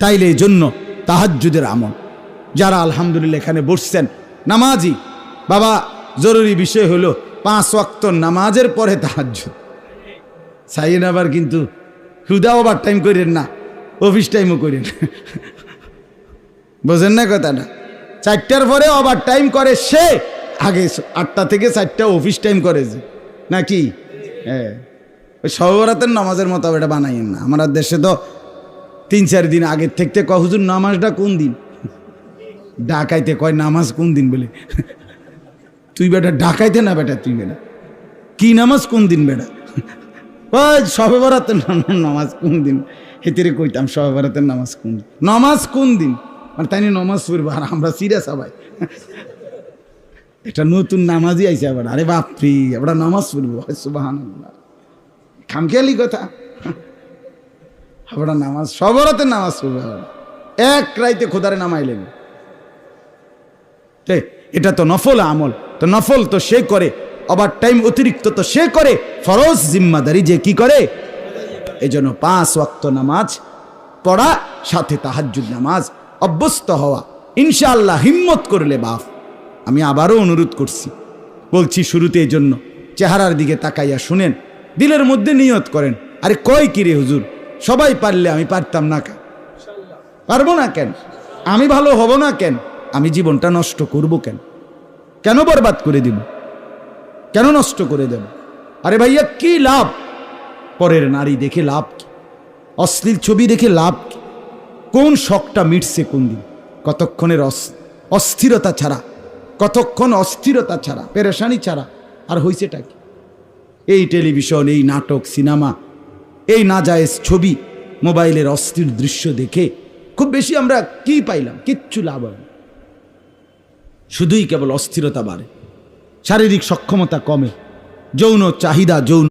তাইলে এই জন্য তাহাজ্জুদের আমল যারা আলহামদুলিল্লাহ এখানে বসছেন নামাজি বাবা, জরুরি বিষয় হলো 5 ওয়াক্ত নামাজের পরে তাহাজ্জুদ চাইয়েন। আবার কিন্তু হুদা ওভার টাইম করেন না, অফিস টাইমও করেন, বোঝেন না কথাটা? 4টার পরে ওভার টাইম করে সে, আগে 8টা থেকে 4টা অফিস টাইম করে যে নাকি? হ্যাঁ, ওই শবে বরাতের নামাজের মতো এটা বানাইয়েন না। আমার দেশে তো 3-4 দিন আগের থেকে কয় হুজুর নামাজটা কোন দিন, ডাকাইতে কয় নামাজ কোন দিন বলে। তুই বেটা ডাকাইতে না বেটা, তুই বেটা কি নামাজ কোন দিন বেটা? ওই শবে বরাতের নামাজ কোন দিন? হেতেরে কইতাম শবে বরাতের নামাজ কোন দিন, নামাজ কোন দিন মানে তাই নামাজ পড়বো। আর আমরা সিরিয়াস সবাই, এটা নতুন নামাজই আইছে আবার। আরে বাপরি, আমরা নামাজ পড়বো, সুবহানাল্লাহ, খামখেয়ালি কথা। আমরা নামাজ শবে বরাতের নামাজ পড়বো, এক রাইতে খোদারে নামাইলেন। এটা তো নফল আমল, তো নফল তো সে করে, ওভার টাইম অতিরিক্ত তো সে করে, ফরজ জিম্মাদারি যে কি করে। এই জন্য 5 ওয়াক্ত নামাজ পড়া, সাথে তাহাজ্জুদ নামাজ অভ্যস্ত হওয়া ইনশাআল্লাহ। হিম্মত করলে বাপ, আমি আবারও অনুরোধ করছি, বলছি শুরুতে, এই জন্য চেহারার দিকে তাকাইয়া শুনেন, দিলের মধ্যে নিয়ত করেন। আরে কয় কিরে হুজুর, সবাই পারলে আমি পারতাম না কেন? পারবো না কেন? আমি ভালো হব না কেন? আমি জীবনটা নষ্ট করব কেন? কেন বরবাদ করে দিব? কেন নষ্ট করে দেব? আরে ভাইয়া কি লাভ? পরের নারী দেখে লাভ কি? অশ্লীল ছবি দেখে লাভ কি? কোন শখটা মিটছে কোন দিন? কতক্ষণের অস্থিরতা ছাড়া, কতক্ষণ অস্থিরতা ছাড়া, পেরেশানি ছাড়া আর হইছেটা কি? এই টেলিভিশন, এই নাটক, সিনেমা, এই নাজায়েজ ছবি, মোবাইলের অস্থির দৃশ্য দেখে খুব বেশি আমরা কি পাইলাম? কিচ্ছু লাভ হয় না, শুধুই কেবল অস্থিরতা বাড়ে, শারীরিক সক্ষমতা কমে, যৌন চাহিদা, যৌন